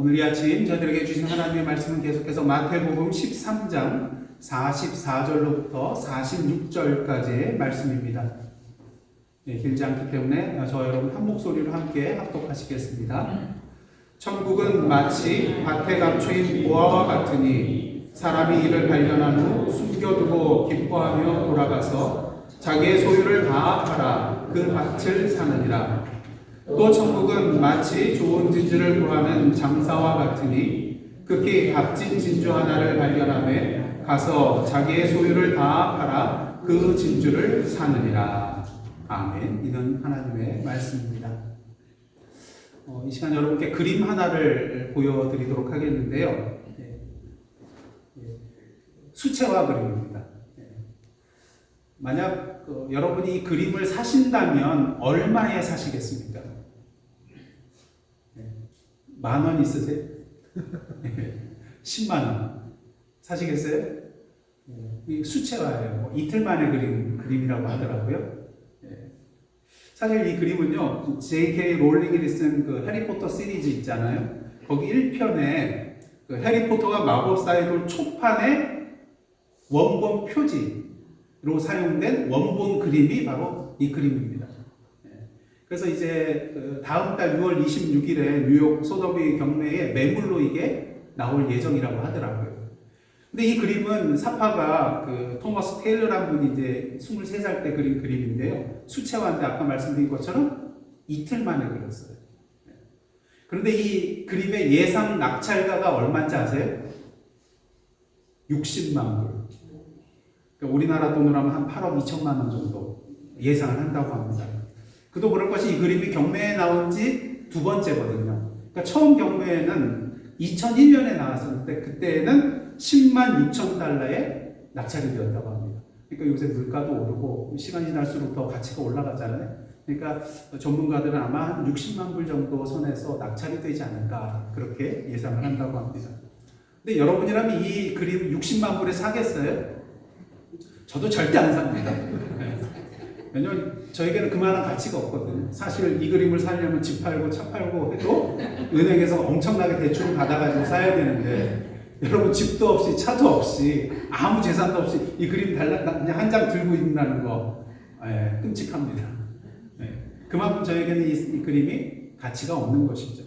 오늘 이 아침 저희들에게 주신 하나님의 말씀은 계속해서 마태복음 13장 44절로부터 46절까지의 말씀입니다. 길지 않기 때문에 저 여러분 한 목소리로 함께 합독하시겠습니다. 천국은 마치 밭에 감추인 보화와 같으니 사람이 이를 발견한 후 숨겨두고 기뻐하며 돌아가서 자기의 소유를 다 팔아 그 밭을 사느니라. 또 천국은 마치 좋은 진주를 구하는 장사와 같으니 극히 값진 진주 하나를 발견하며 가서 자기의 소유를 다 팔아 그 진주를 사느니라. 아멘. 이는 하나님의 말씀입니다. 이 시간 여러분께 그림 하나를 보여드리도록 하겠는데요. 수채화 그림입니다. 만약 여러분이 이 그림을 사신다면 얼마에 사시겠습니까? 10,000원 있으세요? 100,000원 사시겠어요? 이 수채화예요. 이틀 만에 그린 그림이라고 하더라고요. 사실 이 그림은요, J.K. 롤링이 쓴 그 해리포터 시리즈 있잖아요. 거기 1편에 그 해리포터가 마법사의 돌 초판의 원본 표지로 사용된 원본 그림이 바로 이 그림입니다. 그래서 이제 다음 달 6월 26일에 뉴욕 소더비 경매에 매물로 이게 나올 예정이라고 하더라고요. 근데 이 그림은 사파가 그 토머스 테일러라는 분이 이제 23살 때 그린 그림인데요. 수채화인데 아까 말씀드린 것처럼 이틀 만에 그렸어요. 그런데 이 그림의 예상 낙찰가가 얼마인지 아세요? 60만 불. 그러니까 우리나라 돈으로 하면 한 8억 2천만 원 정도 예상을 한다고 합니다. 그도 그럴 것이 이 그림이 경매에 나온 지 2번째거든요. 그러니까 처음 경매에는 2001년에 나왔었는데 그때는 10만 6천 달러에 낙찰이 되었다고 합니다. 그러니까 요새 물가도 오르고 시간이 지날수록 더 가치가 올라가잖아요. 그러니까 전문가들은 아마 한 60만 불 정도 선에서 낙찰이 되지 않을까 그렇게 예상을 한다고 합니다. 근데 여러분이라면 이 그림 60만 불에 사겠어요? 저도 절대 안 삽니다. 왜냐면 저에게는 그만한 가치가 없거든요. 사실 이 그림을 사려면 집 팔고 차 팔고 해도 은행에서 엄청나게 대출을 받아가지고 사야 되는데 여러분 집도 없이 차도 없이 아무 재산도 없이 이 그림 그냥 한 장 들고 있다는 거 끔찍합니다. 그만큼 저에게는 이 그림이 가치가 없는 것이죠.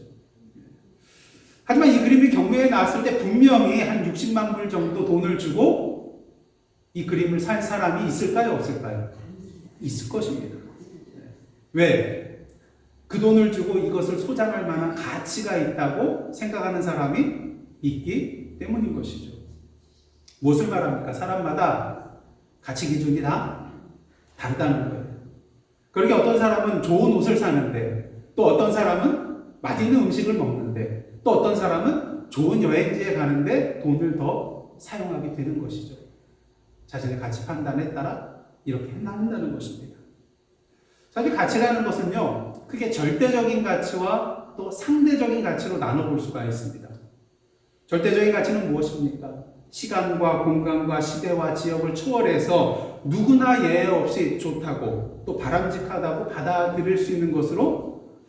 하지만 이 그림이 경매에 나왔을 때 분명히 한 60만 불 정도 돈을 주고 이 그림을 살 사람이 있을까요? 없을까요? 있을 것입니다. 왜? 그 돈을 주고 이것을 소장할 만한 가치가 있다고 생각하는 사람이 있기 때문인 것이죠. 무엇을 말합니까? 사람마다 가치 기준이 다 다르다는 거예요. 그러게 어떤 사람은 좋은 옷을 사는데, 또 어떤 사람은 맛있는 음식을 먹는데, 또 어떤 사람은 좋은 여행지에 가는데 돈을 더 사용하게 되는 것이죠. 자신의 가치 판단에 따라 이렇게 나눈다는 것입니다. 사실 가치라는 것은요, 크게 절대적인 가치와 또 상대적인 가치로 나눠볼 수가 있습니다. 절대적인 가치는 무엇입니까? 시간과 공간과 시대와 지역을 초월해서 누구나 예외 없이 좋다고 또 바람직하다고 받아들일 수 있는 것으로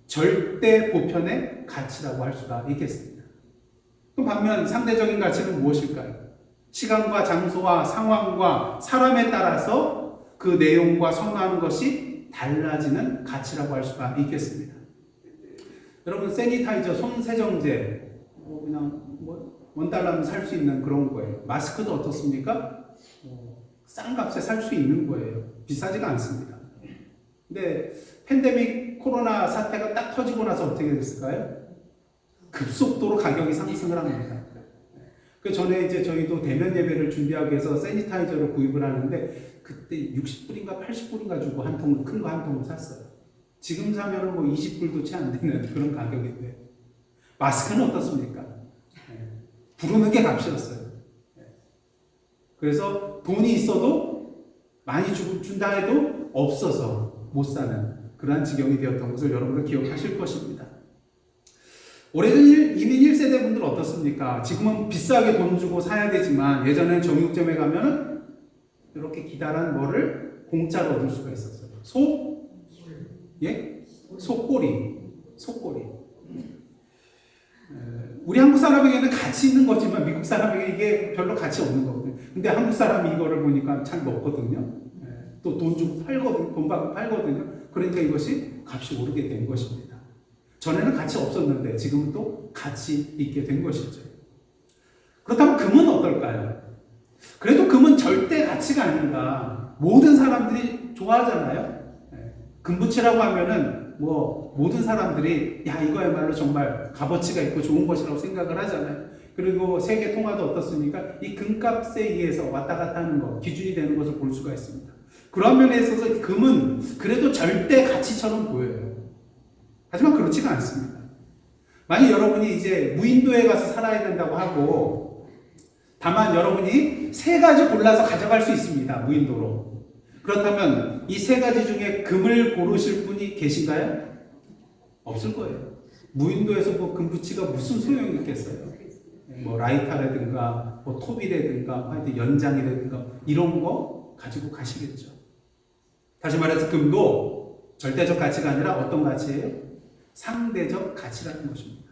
절대 보편의 가치라고 할 수가 있겠습니다. 그럼 반면 상대적인 가치는 무엇일까요? 시간과 장소와 상황과 사람에 따라서 그 내용과 선호하는 것이 달라지는 가치라고 할 수가 있겠습니다. 여러분 세니타이저, 손세정제 그냥 $1면 살 수 있는 그런 거예요. 마스크도 어떻습니까? 싼 값에 살 수 있는 거예요. 비싸지가 않습니다. 근데 팬데믹 코로나 사태가 딱 터지고 나서 어떻게 됐을까요? 급속도로 가격이 상승을 합니다. 그 전에 이제 저희도 대면 예배를 준비하기 위해서 세니타이저를 구입을 하는데 그때 60불인가 80불인가 주고 한 통, 큰 거 한 통을 샀어요. 지금 사면은 뭐 20불도 채 안 되는 그런 가격인데 마스크는 어떻습니까? 부르는 게 값이었어요. 그래서 돈이 있어도 많이 준다 해도 없어서 못 사는 그러한 지경이 되었던 것을 여러분들 기억하실 것입니다. 오래된 이민 1세대 분들 어떻습니까? 지금은 비싸게 돈 주고 사야 되지만 예전엔 정육점에 가면은 이렇게 기다란 뭐를 공짜로 얻을 수가 있었어요. 속꼬리. 우리 한국 사람에게는 가치 있는 거지만 미국 사람에게 이게 별로 가치 없는 거거든요. 근데 한국 사람이 이거를 보니까 잘 먹거든요. 또 돈 주고 팔거든요. 돈 받고 팔거든요. 그러니까 이것이 값이 오르게 된 것입니다. 전에는 가치 없었는데 지금은 또 가치 있게 된 것이죠. 그렇다면 금은 어떨까요? 그래도 금은 절대 가치가 아닌가. 모든 사람들이 좋아하잖아요. 금붙이라고 하면은 모든 사람들이 야 이거야말로 정말 값어치가 있고 좋은 것이라고 생각을 하잖아요. 그리고 세계 통화도 어떻습니까? 이 금값에 의해서 왔다 갔다 하는 것, 기준이 되는 것을 볼 수가 있습니다. 그런 면에 있어서 금은 그래도 절대 가치처럼 보여요. 하지만 그렇지가 않습니다. 만약 여러분이 이제 무인도에 가서 살아야 된다고 하고 다만 여러분이 3가지 골라서 가져갈 수 있습니다. 무인도로. 그렇다면 이 3가지 중에 금을 고르실 분이 계신가요? 없을 거예요. 무인도에서 금붙이가 무슨 소용이 있겠어요? 라이터라든가 톱이라든가 하여튼 연장이라든가 이런 거 가지고 가시겠죠. 다시 말해서 금도 절대적 가치가 아니라 어떤 가치예요? 상대적 가치라는 것입니다.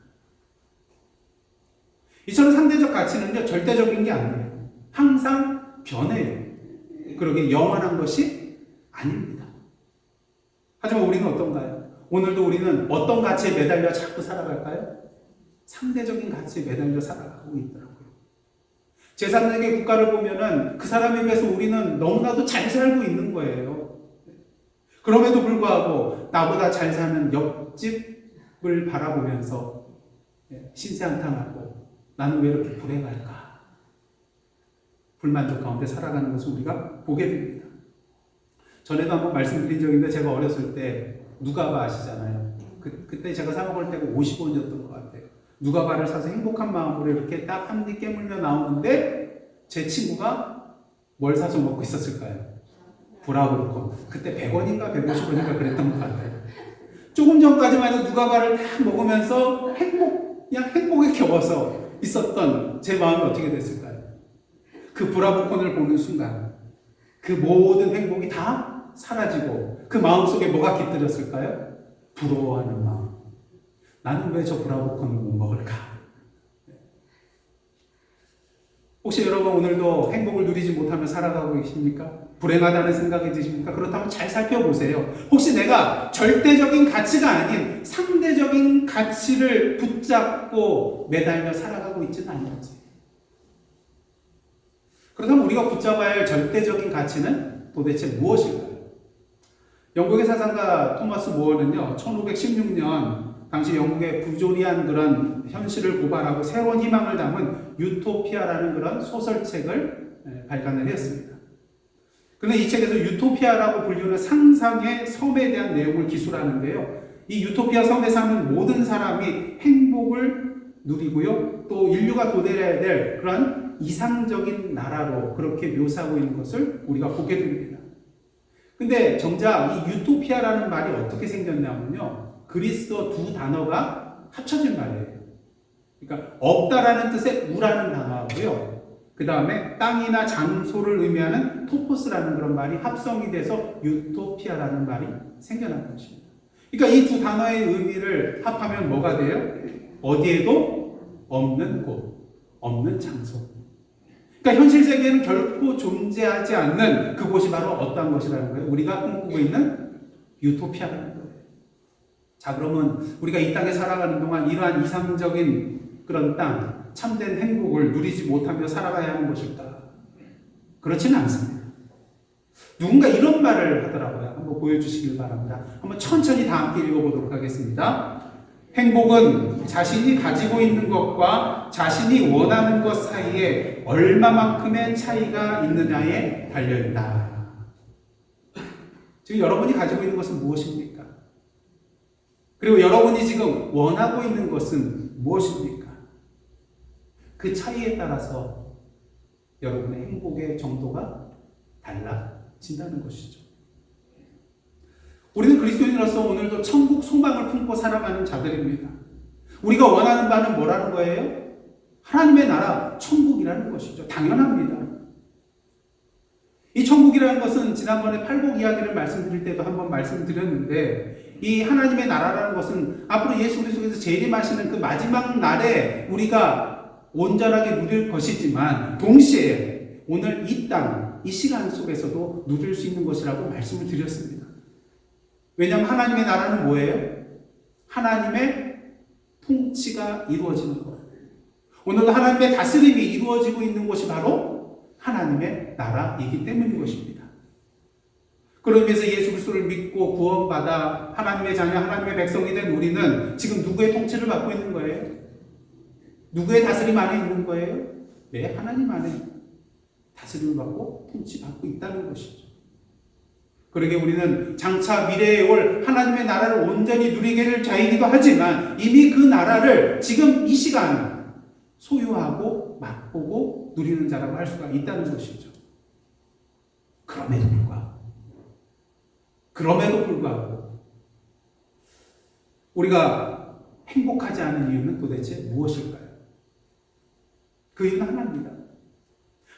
이처럼 상대적 가치는요 절대적인 게 아니에요. 항상 변해요. 그러기 영원한 것이 아닙니다. 하지만 우리는 어떤가요? 오늘도 우리는 어떤 가치에 매달려 자꾸 살아갈까요? 상대적인 가치에 매달려 살아가고 있더라고요. 제3세계 국가를 보면은 그 사람에 비해서 우리는 너무나도 잘 살고 있는 거예요. 그럼에도 불구하고 나보다 잘 사는 옆집을 바라보면서 신세한탄하고 나는 왜 이렇게 불행할까? 불만족 가운데 살아가는 것을 우리가 보게 됩니다. 전에도 한번 말씀드린 적이 있는데 제가 어렸을 때 누가바 아시잖아요. 그때 제가 사 먹을 때가 50원이었던 것 같아요. 누가바를 사서 행복한 마음으로 이렇게 딱 한 입 깨물며 나오는데 제 친구가 뭘 사서 먹고 있었을까요? 브라우르콘. 그때 100원인가 150원인가 그랬던 것 같아요. 조금 전까지만 해도 누가바를 딱 먹으면서 그냥 행복에 겨워서 있었던 제 마음이 어떻게 됐을까요? 그 브라보콘을 보는 순간 그 모든 행복이 다 사라지고 그 마음속에 뭐가 깃들었을까요? 부러워하는 마음. 나는 왜 저 브라보콘을 못 먹을까? 혹시 여러분 오늘도 행복을 누리지 못하며 살아가고 계십니까? 불행하다는 생각이 드십니까? 그렇다면 잘 살펴보세요. 혹시 내가 절대적인 가치가 아닌 상대적인 가치를 붙잡고 매달려 살아가고 있지는 않은지. 그렇다면 우리가 붙잡아야 할 절대적인 가치는 도대체 무엇일까요? 영국의 사상가 토마스 모어는요, 1516년 당시 영국의 부조리한 그런 현실을 고발하고 새로운 희망을 담은 유토피아라는 그런 소설책을 발간을 했습니다. 그런데 이 책에서 유토피아라고 불리는 상상의 섬에 대한 내용을 기술하는데요. 이 유토피아 섬에 사는 모든 사람이 행복을 누리고요. 또 인류가 도달해야 될 그런 이상적인 나라로 그렇게 묘사하고 있는 것을 우리가 보게 됩니다. 근데 정작 이 유토피아라는 말이 어떻게 생겼냐면요. 그리스어 2 단어가 합쳐진 말이에요. 그러니까 없다라는 뜻의 우라는 단어하고요. 그 다음에 땅이나 장소를 의미하는 토포스라는 그런 말이 합성이 돼서 유토피아라는 말이 생겨난 것입니다. 그러니까 이 2 단어의 의미를 합하면 뭐가 돼요? 어디에도 없는 곳, 없는 장소. 그러니까 현실 세계에는 결코 존재하지 않는 그곳이 바로 어떤 것이라는 거예요? 우리가 꿈꾸고 있는 유토피아라는 거예요. 자, 그러면 우리가 이 땅에 살아가는 동안 이러한 이상적인 그런 땅, 참된 행복을 누리지 못하며 살아가야 하는 것일까? 그렇지는 않습니다. 누군가 이런 말을 하더라고요. 한번 보여주시길 바랍니다. 한번 천천히 다 함께 읽어보도록 하겠습니다. 행복은 자신이 가지고 있는 것과 자신이 원하는 것 사이에 얼마만큼의 차이가 있느냐에 달려있다. 지금 여러분이 가지고 있는 것은 무엇입니까? 그리고 여러분이 지금 원하고 있는 것은 무엇입니까? 그 차이에 따라서 여러분의 행복의 정도가 달라진다는 것이죠. 우리는 그리스도인으로서 오늘도 천국 소망을 품고 살아가는 자들입니다. 우리가 원하는 바는 뭐라는 거예요? 하나님의 나라, 천국이라는 것이죠. 당연합니다. 이 천국이라는 것은 지난번에 팔복 이야기를 말씀드릴 때도 한번 말씀드렸는데 이 하나님의 나라라는 것은 앞으로 예수 그리스도께서 재림하시는 그 마지막 날에 우리가 온전하게 누릴 것이지만 동시에 오늘 이 땅, 이 시간 속에서도 누릴 수 있는 것이라고 말씀을 드렸습니다. 왜냐하면 하나님의 나라는 뭐예요? 하나님의 통치가 이루어지는 것. 오늘도 하나님의 다스림이 이루어지고 있는 곳이 바로 하나님의 나라이기 때문인 것입니다. 그런 의미에서 예수 그리스도를 믿고 구원받아 하나님의 자녀, 하나님의 백성이 된 우리는 지금 누구의 통치를 받고 있는 거예요? 누구의 다스림 안에 있는 거예요? 네, 하나님 안에 다스림을 받고 통치받고 있다는 것이죠. 그러게 우리는 장차 미래에 올 하나님의 나라를 온전히 누리게 될 자이기도 하지만 이미 그 나라를 지금 이 시간 소유하고 맛보고 누리는 자라고 할 수가 있다는 것이죠. 그럼에도 불구하고 우리가 행복하지 않은 이유는 도대체 무엇일까요? 그 이유는 하나입니다.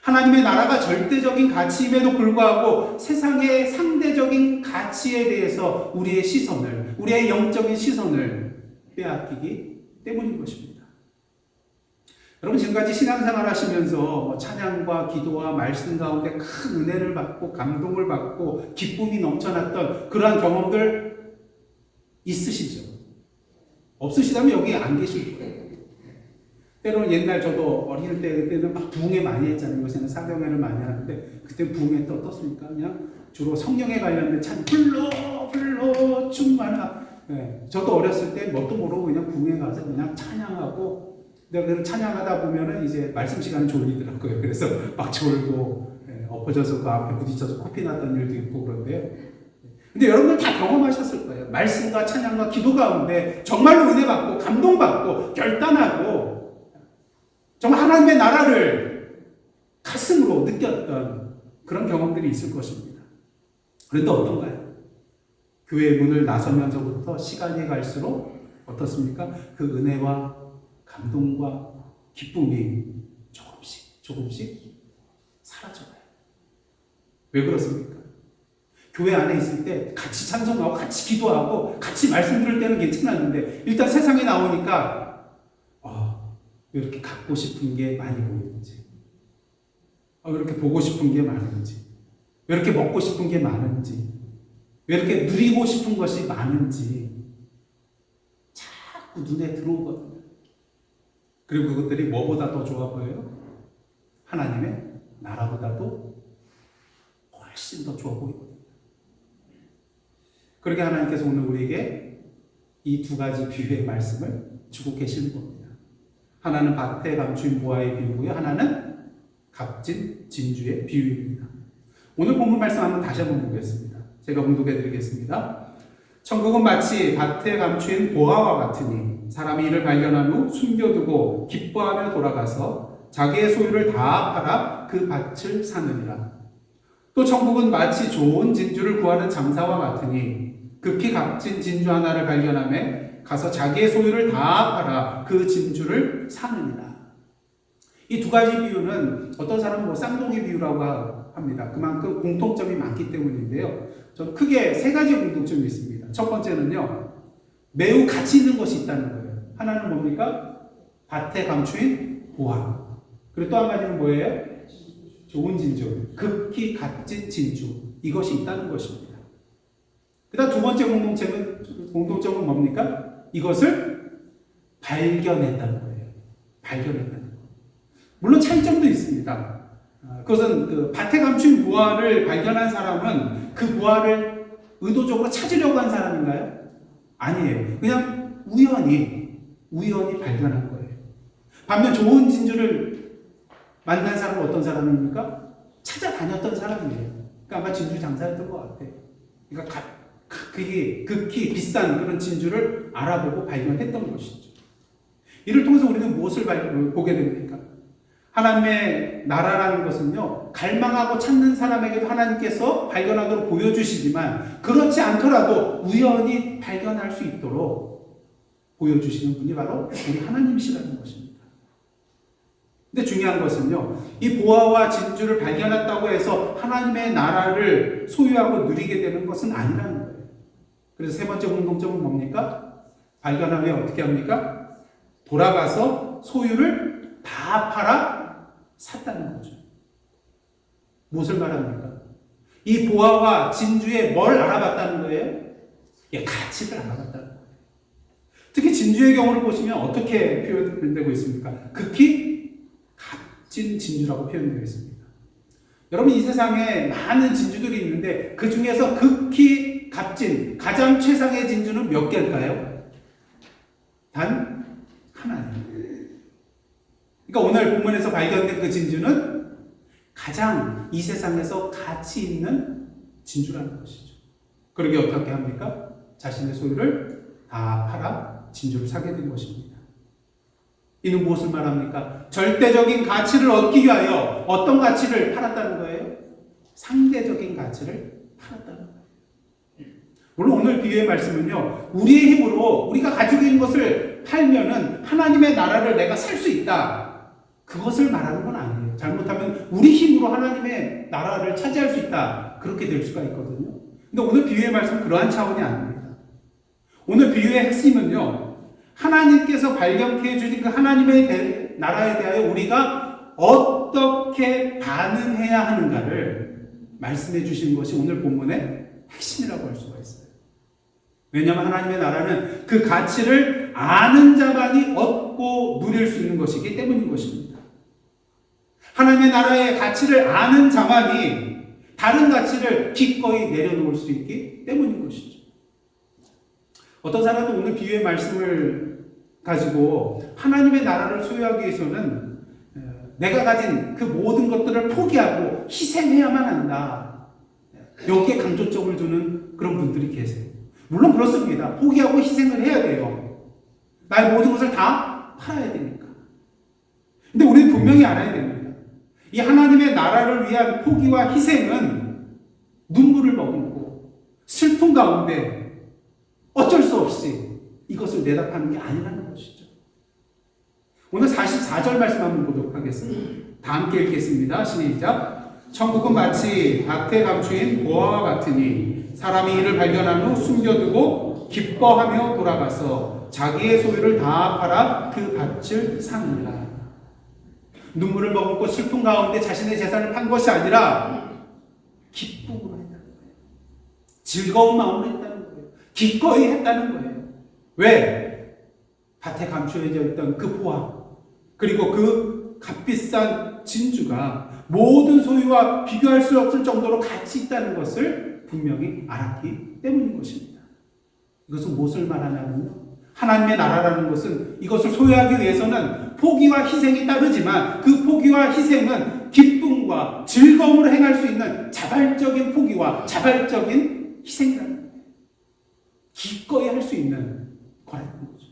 하나님의 나라가 절대적인 가치임에도 불구하고 세상의 상대적인 가치에 대해서 우리의 시선을, 우리의 영적인 시선을 빼앗기기 때문인 것입니다. 여러분 지금까지 신앙생활 하시면서 찬양과 기도와 말씀 가운데 큰 은혜를 받고 감동을 받고 기쁨이 넘쳐났던 그러한 경험들 있으시죠? 없으시다면 여기 안 계실 거예요. 때로는 옛날 저도 어릴 때는 막 부흥회 많이 했잖아요. 요새는 사경회를 많이 하는데 그때 부흥회 떴습니까? 그냥 주로 성령에 관련된 찬 불러 충만하. 네. 저도 어렸을 때 뭣도 모르고 그냥 부흥회 가서 그냥 찬양하고 내가 찬양하다 보면은 이제 말씀 시간이 졸리더라고요. 그래서 막 졸고 엎어져서 그 앞에 부딪혀서 코피 났던 일도 있고 그런데요. 근데 여러분들 다 경험하셨을 거예요. 말씀과 찬양과 기도 가운데 정말로 은혜 받고 감동받고 결단하고 정말 하나님의 나라를 가슴으로 느꼈던 그런 경험들이 있을 것입니다. 그런데 어떤가요? 교회 문을 나서면서부터 시간이 갈수록 어떻습니까? 그 은혜와 감동과 기쁨이 조금씩 사라져가요. 왜 그렇습니까? 교회 안에 있을 때 같이 찬송하고 같이 기도하고 같이 말씀 들을 때는 괜찮았는데 일단 세상에 나오니까 왜 이렇게 갖고 싶은 게 많이 보이는지, 왜 이렇게 보고 싶은 게 많은지, 왜 이렇게 먹고 싶은 게 많은지, 왜 이렇게 누리고 싶은 것이 많은지 자꾸 눈에 들어오거든요. 그리고 그것들이 뭐보다 더 좋아 보여요? 하나님의 나라보다도 훨씬 더 좋아 보이거든요. 그렇게 하나님께서 오늘 우리에게 이 두 가지 비유의 말씀을 주고 계시는 겁니다. 하나는 밭에 감추인 보화의 비유고요. 하나는 값진 진주의 비유입니다. 오늘 본문 말씀 다시 한번 보겠습니다. 제가 봉독해 드리겠습니다. 천국은 마치 밭에 감추인 보화와 같으니 사람이 이를 발견한 후 숨겨두고 기뻐하며 돌아가서 자기의 소유를 다 팔아 그 밭을 사느니라. 또 천국은 마치 좋은 진주를 구하는 장사와 같으니 급히 값진 진주 하나를 발견하며 가서 자기의 소유를 다 팔아 그 진주를 사느니라. 이 두 가지 비유는 어떤 사람은 쌍둥이 비유라고 합니다. 그만큼 공통점이 많기 때문인데요. 저는 크게 세 가지 공통점이 있습니다. 첫 번째는요, 매우 가치 있는 것이 있다는 거예요. 하나는 뭡니까? 밭에 감추인 보화. 그리고 또 한 가지는 뭐예요? 좋은 진주, 극히 값진 진주. 이것이 있다는 것입니다. 그 다음 두 번째 공통점은 뭡니까? 이것을 발견했다는 거예요. 발견했다는 거. 물론 차이점도 있습니다. 그것은 그 밭에 감춘 보화를 발견한 사람은 그 보화를 의도적으로 찾으려고 한 사람인가요? 아니에요. 그냥 우연히 발견한 거예요. 반면 좋은 진주를 만난 사람은 어떤 사람입니까? 찾아다녔던 사람이에요. 그러니까 아마 진주 장사였던 것 같아요. 그러니까 그게 극히 비싼 그런 진주를 알아보고 발견했던 것이죠. 이를 통해서 우리는 무엇을 보게 됩니까? 하나님의 나라라는 것은요, 갈망하고 찾는 사람에게도 하나님께서 발견하도록 보여주시지만 그렇지 않더라도 우연히 발견할 수 있도록 보여주시는 분이 바로 우리 하나님이시라는 것입니다. 근데 중요한 것은요, 이 보화와 진주를 발견했다고 해서 하나님의 나라를 소유하고 누리게 되는 것은 아니라는 거예요. 그래서 세 번째 공통점은 뭡니까? 발견하면 어떻게 합니까? 돌아가서 소유를 다 팔아 샀다는 거죠. 무엇을 말합니까? 이 보화와 진주에 뭘 알아봤다는 거예요? 가치를 알아봤다는 거예요. 특히 진주의 경우를 보시면 어떻게 표현되고 있습니까? 극히 값진 진주라고 표현되어 있습니다. 여러분, 이 세상에 많은 진주들이 있는데 그 중에서 극히 값진 가장 최상의 진주는 몇 개일까요? 단 하나예요. 그러니까 오늘 본문에서 발견된 그 진주는 가장 이 세상에서 가치 있는 진주라는 것이죠. 그러게 어떻게 합니까? 자신의 소유를 다 팔아 진주를 사게 된 것입니다. 이는 무엇을 말합니까? 절대적인 가치를 얻기 위하여 어떤 가치를 팔았다는 거예요? 상대적인 가치를 팔았다는 거예요. 물론 오늘 비유의 말씀은요, 우리의 힘으로 우리가 가지고 있는 것을 팔면은 하나님의 나라를 내가 살 수 있다, 그것을 말하는 건 아니에요. 잘못하면 우리 힘으로 하나님의 나라를 차지할 수 있다, 그렇게 될 수가 있거든요. 근데 오늘 비유의 말씀은 그러한 차원이 아닙니다. 오늘 비유의 핵심은요, 하나님께서 발견케 해주신 그 하나님의 나라에 대하여 우리가 어떻게 반응해야 하는가를 말씀해 주시는 것이 오늘 본문의 핵심이라고 할 수가 있어요. 왜냐하면 하나님의 나라는 그 가치를 아는 자만이 얻고 누릴 수 있는 것이기 때문인 것입니다. 하나님의 나라의 가치를 아는 자만이 다른 가치를 기꺼이 내려놓을 수 있기 때문인 것이죠. 어떤 사람은 오늘 비유의 말씀을 가지고 하나님의 나라를 소유하기 위해서는 내가 가진 그 모든 것들을 포기하고 희생해야만 한다, 여기에 강조점을 두는 그런 분들이 계세요. 물론 그렇습니다. 포기하고 희생을 해야 돼요. 나의 모든 것을 다 팔아야 되니까. 근데 우리는 분명히 알아야 됩니다. 이 하나님의 나라를 위한 포기와 희생은 눈물을 머금고 슬픔 가운데 어쩔 수 없이 이것을 내다파는 게 아니라는 것이죠. 오늘 44절 말씀 한번 보도록 하겠습니다. 다 함께 읽겠습니다. 시작. 천국은 마치 밭에 감추인 보화와 같으니 사람이 이를 발견한 후 숨겨두고 기뻐하며 돌아가서 자기의 소유를 다 팔아 그 밭을 사느니라. 눈물을 머금고 슬픔 가운데 자신의 재산을 판 것이 아니라 기쁨으로 했다는 거예요. 즐거운 마음으로 했다는 거예요. 기꺼이 했다는 거예요. 왜? 밭에 감추어져 있던 그 보화, 그리고 그 값비싼 진주가 모든 소유와 비교할 수 없을 정도로 가치 있다는 것을 분명히 알았기 때문인 것입니다. 이것은 무엇을 말하냐면요, 하나님의 나라라는 것은 이것을 소유하기 위해서는 포기와 희생이 따르지만 그 포기와 희생은 기쁨과 즐거움으로 행할 수 있는 자발적인 포기와 자발적인 희생이라는 거예요. 기꺼이 할 수 있는 거라는 거죠.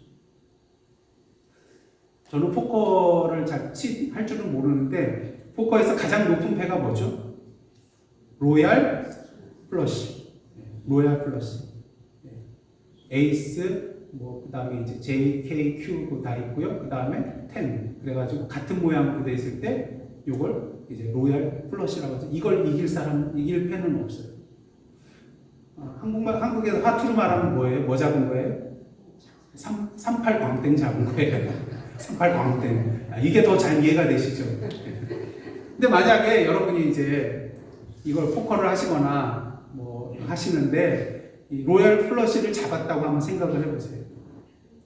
저는 포커를 잘 할 줄은 모르는데 포커에서 가장 높은 패가 뭐죠? 로얄 플러시. 로얄 플러시. 에이스, 그 다음에 이제 J, K, Q 다 있고요. 그 다음에 10. 그래가지고 같은 모양으로 돼 있을 때 이걸 이제 로얄 플러시라고 하죠. 이걸 이길 패는 없어요. 한국에서 하투로 말하면 뭐예요? 뭐 잡은 거예요? 38 광땡 잡은 거예요. 38 광땡. 이게 더 잘 이해가 되시죠? 근데 만약에 여러분이 이제 이걸 포커를 하시거나 뭐 하시는데 이 로얄 플러시를 잡았다고 한번 생각을 해보세요.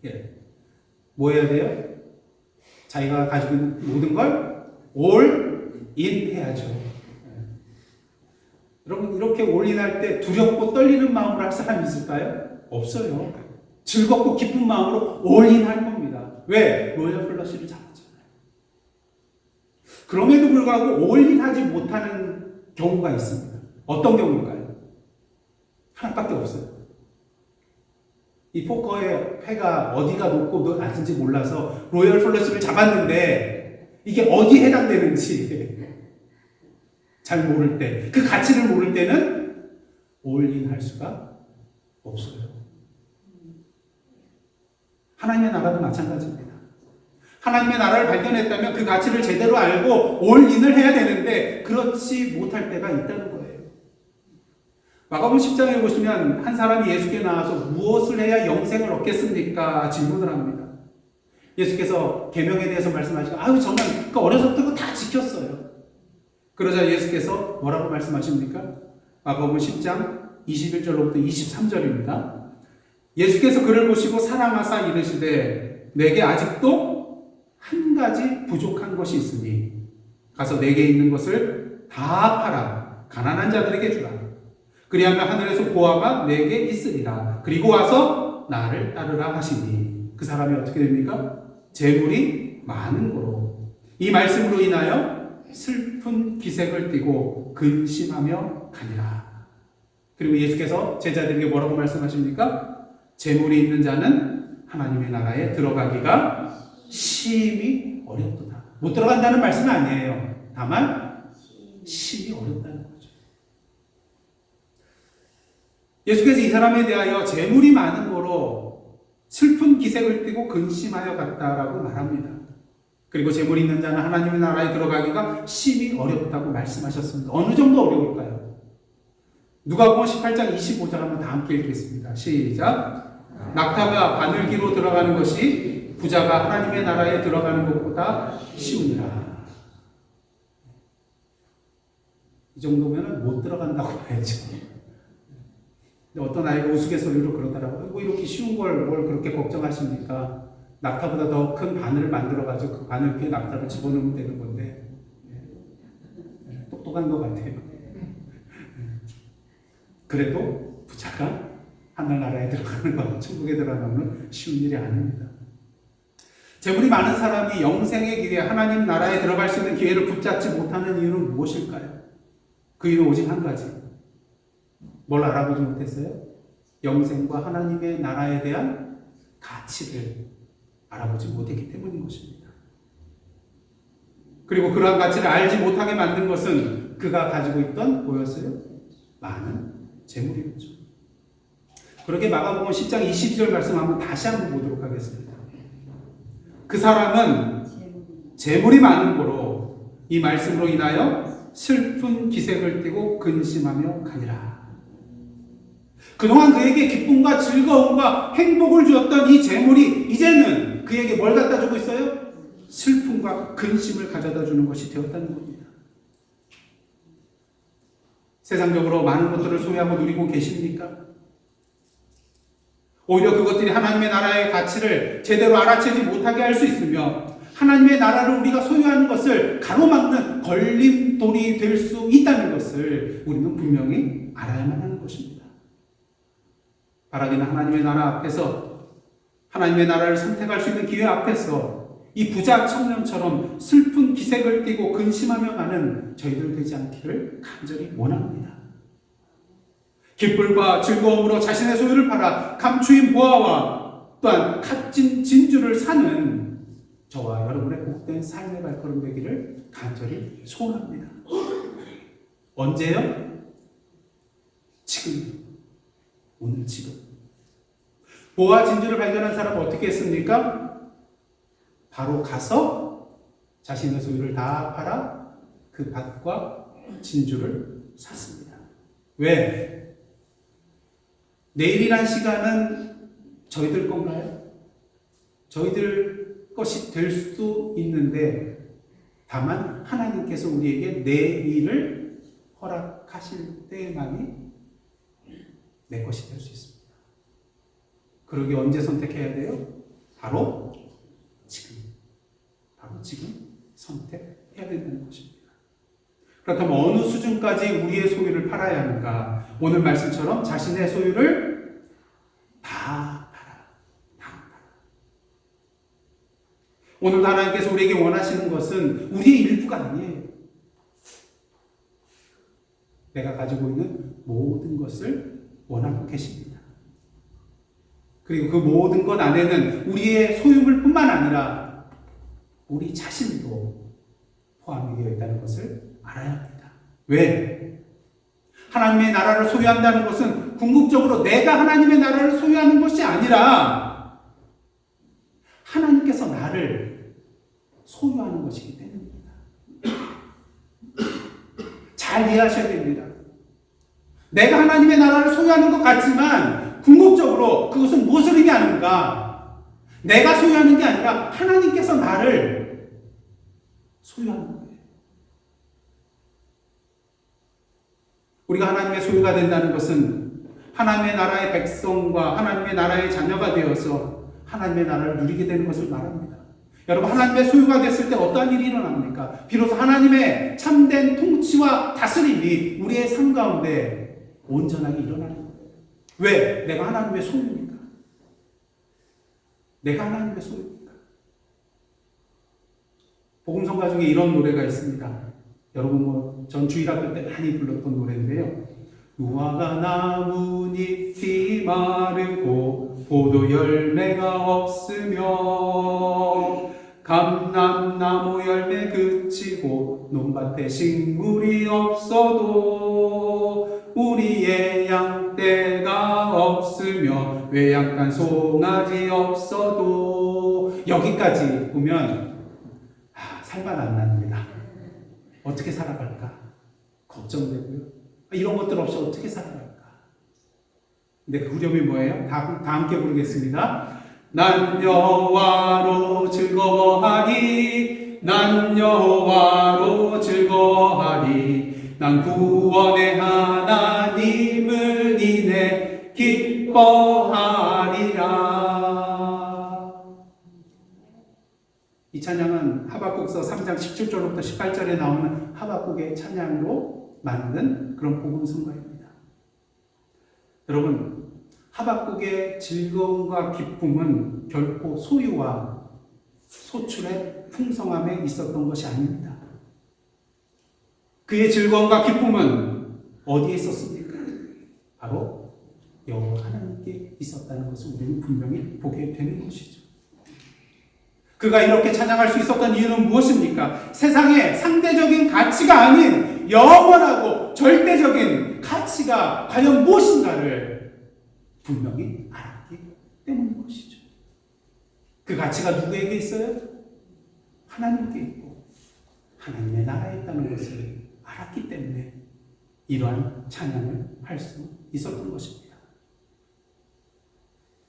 예. 뭐 해야 돼요? 자기가 가지고 있는 모든 걸 올 인 해야죠. 여러분, 이렇게 올인할 때 두렵고 떨리는 마음으로 할 사람이 있을까요? 없어요. 즐겁고 기쁜 마음으로 올인할 겁니다. 왜? 로얄 플러시를 잡았잖아요. 그럼에도 불구하고 올인하지 못하는 경우가 있습니다. 어떤 경우일까요? 하나밖에 없어요. 이 포커의 패가 어디가 높고 낮은지 몰라서 로얄 플러시를 잡았는데 이게 어디에 해당되는지 잘 모를 때, 그 가치를 모를 때는 올인할 수가 없어요. 하나님의 나라도 마찬가지입니다. 하나님의 나라를 발견했다면 그 가치를 제대로 알고 올인을 해야 되는데 그렇지 못할 때가 있다는 거예요. 마가복음 10장에 보시면 한 사람이 예수께 나와서 무엇을 해야 영생을 얻겠습니까? 질문을 합니다. 예수께서 계명에 대해서 말씀하시고 저는 그 어려서부터 그거 다 지켰어요. 그러자 예수께서 뭐라고 말씀하십니까? 마가복음 10장 21절로부터 23절입니다. 예수께서 그를 보시고 사랑하사 이르시되 내게 아직도 한 가지 부족한 것이 있으니 가서 내게 있는 것을 다 팔아 가난한 자들에게 주라. 그리하면 하늘에서 보화가 내게 있으리라. 그리고 와서 나를 따르라 하시니 그 사람이 어떻게 됩니까? 재물이 많은 고로 이 말씀으로 인하여 슬픈 기색을 띠고 근심하며 가니라. 그리고 예수께서 제자들에게 뭐라고 말씀하십니까? 재물이 있는 자는 하나님의 나라에 들어가기가 심히 어렵도다. 못 들어간다는 말씀은 아니에요. 다만 심히 어렵다는 거죠. 예수께서 이 사람에 대하여 재물이 많은 거로 슬픈 기색을 띠고 근심하여 갔다라고 말합니다. 그리고 재물이 있는 자는 하나님의 나라에 들어가기가 심히 어렵다고 말씀하셨습니다. 어느 정도 어려울까요? 누가복음 18장 25절 한번 다 함께 읽겠습니다. 시작. 낙타가 바늘기로 들어가는 것이 부자가 하나님의 나라에 들어가는 것보다 쉬우니라. 이 정도면 못 들어간다고 봐야죠. 근데 어떤 아이가 우스갯소리로 그러더라고요. 뭐 이렇게 쉬운 걸 뭘 그렇게 걱정하십니까? 낙타보다 더 큰 바늘을 만들어가지고 그 바늘 위에 낙타를 집어넣으면 되는 건데. 똑똑한 것 같아요. 그래도 부자가 하늘나라에 들어가는 것, 천국에 들어가는 건 쉬운 일이 아닙니다. 재물이 많은 사람이 영생의 기회, 하나님 나라에 들어갈 수 있는 기회를 붙잡지 못하는 이유는 무엇일까요? 그 이유는 오직 한 가지. 뭘 알아보지 못했어요? 영생과 하나님의 나라에 대한 가치를 알아보지 못했기 때문인 것입니다. 그리고 그러한 가치를 알지 못하게 만든 것은 그가 가지고 있던 뭐였어요? 많은 재물이었죠. 그렇게 마가복음 10장 22절 말씀 한번 다시 한번 보도록 하겠습니다. 그 사람은 재물이 많은 고로 이 말씀으로 인하여 슬픈 기색을 띠고 근심하며 가니라. 그동안 그에게 기쁨과 즐거움과 행복을 주었던 이 재물이 이제는 그에게 뭘 갖다 주고 있어요? 슬픔과 근심을 가져다 주는 것이 되었다는 겁니다. 세상적으로 많은 것들을 소유하고 누리고 계십니까? 오히려 그것들이 하나님의 나라의 가치를 제대로 알아채지 못하게 할 수 있으며 하나님의 나라를 우리가 소유하는 것을 가로막는 걸림돌이 될 수 있다는 것을 우리는 분명히 알아야만 하는 것입니다. 바라기는 하나님의 나라 앞에서 하나님의 나라를 선택할 수 있는 기회 앞에서 이 부자 청년처럼 슬픈 기색을 띠고 근심하며 가는 저희들 되지 않기를 간절히 원합니다. 기쁨과 즐거움으로 자신의 소유를 팔아 감추인 보화와 또한 값진 진주를 사는 저와 여러분의 복된 삶의 발걸음 되기를 간절히 소원합니다. 언제요? 지금. 오늘 지금. 보화 진주를 발견한 사람은 어떻게 했습니까? 바로 가서 자신의 소유를 다 팔아 그 밭과 진주를 샀습니다. 왜? 내일이란 시간은 저희들 건가요? 저희들 것이 될 수도 있는데 다만 하나님께서 우리에게 내일을 허락하실 때만이 내 것이 될 수 있습니다. 그러기 언제 선택해야 돼요? 바로 지금. 바로 지금 선택해야 된다는 것입니다. 그렇다면 어느 수준까지 우리의 소유를 팔아야 하는가? 오늘 말씀처럼 자신의 소유를 다 팔아. 다 팔아. 오늘 하나님께서 우리에게 원하시는 것은 우리의 일부가 아니에요. 내가 가지고 있는 모든 것을 원하고 계십니다. 그리고 그 모든 것 안에는 우리의 소유물뿐만 아니라 우리 자신도 포함이 되어 있다는 것을 알아야 합니다. 왜? 하나님의 나라를 소유한다는 것은 궁극적으로 내가 하나님의 나라를 소유하는 것이 아니라 하나님께서 나를 소유하는 것이기 때문입니다. 잘 이해하셔야 됩니다. 내가 하나님의 나라를 소유하는 것 같지만 궁극적으로 그것은 무엇을 의미하는가? 내가 소유하는 게 아니라 하나님께서 나를 소유하는 거예요. 우리가 하나님의 소유가 된다는 것은 하나님의 나라의 백성과 하나님의 나라의 자녀가 되어서 하나님의 나라를 누리게 되는 것을 말합니다. 여러분, 하나님의 소유가 됐을 때 어떠한 일이 일어납니까? 비로소 하나님의 참된 통치와 다스림이 우리의 삶 가운데 온전하게 일어나는 거예요. 왜? 내가 하나님의 소유니까. 내가 하나님의 소유니까. 복음성가 중에 이런 노래가 있습니다. 여러분 전 주일학교 때 많이 불렀던 노래인데요. 무화과 나뭇잎이 마르고 포도 열매가 없으며 감람나무 열매 그치고 논밭에 식물이 없어도 우리의 양떼가 없으며 외양간 송아지 없어도 여기까지 보면 살만 안 납니다. 어떻게 살아갈까? 걱정되고요. 이런 것들 없이 어떻게 살아갈까? 근데 그 후렴이 뭐예요? 다 함께 부르겠습니다. 난 여호와로 즐거워하리. 난 여호와로 즐거워하리. 난 구원의 하나님을 인해 기뻐하리라. 이 찬양은 하박국서 3장 17절부터 18절에 나오는 하박국의 찬양으로 만든 그런 복음성가입니다. 여러분, 하박국의 즐거움과 기쁨은 결코 소유와 소출의 풍성함에 있었던 것이 아닙니다. 그의 즐거움과 기쁨은 어디에 있었습니까? 바로 여호와 하나님께 있었다는 것을 우리는 분명히 보게 되는 것이죠. 그가 이렇게 찬양할 수 있었던 이유는 무엇입니까? 세상의 상대적인 가치가 아닌 영원하고 절대적인 가치가 과연 무엇인가를 분명히 알았기 때문인 것이죠. 그 가치가 누구에게 있어요? 하나님께 있고 하나님의 나라에 있다는 것을 알았기 때문에 이러한 찬양을 할 수 있었던 것입니다.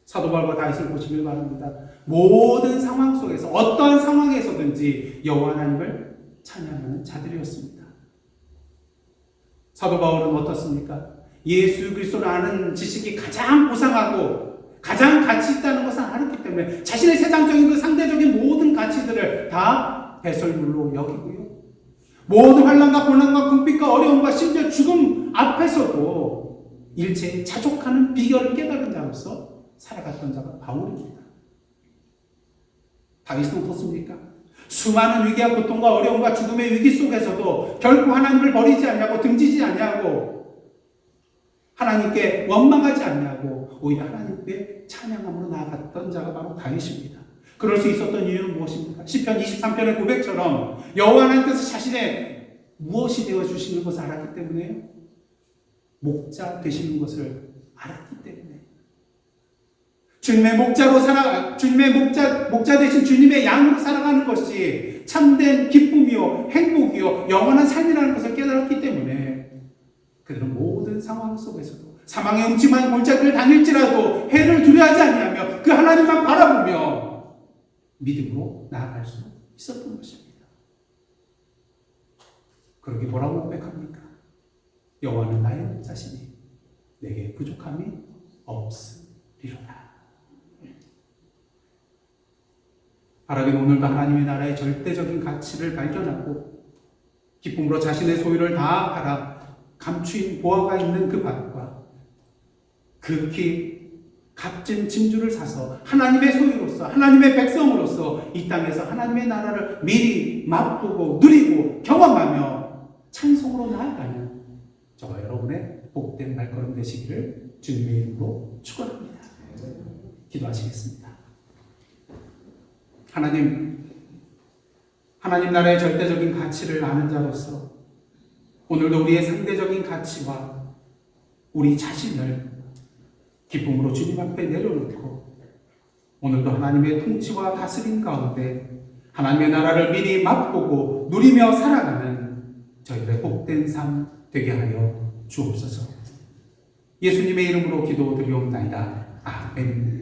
사도 바울과 다윗을 보시길 바랍니다. 모든 상황 속에서 어떠한 상황에서든지 여호와 하나님을 찬양하는 자들이었습니다. 사도 바울은 어떻습니까? 예수 그리스도를 아는 지식이 가장 고상하고 가장 가치 있다는 것을 알았기 때문에 자신의 세상적인 그 상대적인 모든 가치들을 다 배설물로 여기고요. 모든 환난과 고난과 궁핍과 어려움과 심지어 죽음 앞에서도 일체에 자족하는 비결을 깨달은 자로서 살아갔던 자가 바울입니다. 다윗은 어떻습니까? 수많은 위기와 고통과 어려움과 죽음의 위기 속에서도 결코 하나님을 버리지 않냐고 등지지 않냐고 하나님께 원망하지 않냐고 오히려 하나님께 찬양함으로 나아갔던 자가 바로 다윗입니다. 그럴 수 있었던 이유는 무엇입니까? 시편 23편의 고백처럼 여호와 하나님께서 자신의 무엇이 되어주시는 것을 알았기 때문에요. 목자 되시는 것을 알았기 때문에 주님의 목자 되신 주님의 양으로 살아가는 것이 참된 기쁨이요 행복이요 영원한 삶이라는 것을 깨달았기 때문에 그들은 모든 상황 속에서도 사망의 음침한 골짜기를 다닐지라도 해를 두려워하지 아니하며 그 하나님만 바라보며 믿음으로 나아갈 수 있었던 것입니다. 그러기 뭐라고 고백합니까? 여호와는 나의 자신이 내게 부족함이 없으리로다. 바라기는 오늘도 하나님의 나라의 절대적인 가치를 발견하고 기쁨으로 자신의 소유를 다 팔아 감추인 보화가 있는 그 밭과 극히 값진 진주를 사서 하나님의 소유로서 하나님의 백성으로서 이 땅에서 하나님의 나라를 미리 맛보고 누리고 경험하며 찬송으로 나아가는 저와 여러분의 복된 발걸음 되시기를 주님의 이름으로 축원합니다. 기도하시겠습니다. 하나님 나라의 절대적인 가치를 아는 자로서 오늘도 우리의 상대적인 가치와 우리 자신을 기쁨으로 주님 앞에 내려놓고 오늘도 하나님의 통치와 다스림 가운데 하나님의 나라를 미리 맛보고 누리며 살아가는 저희들의 복된 삶 되게 하여 주옵소서. 예수님의 이름으로 기도드리옵나이다. 아멘.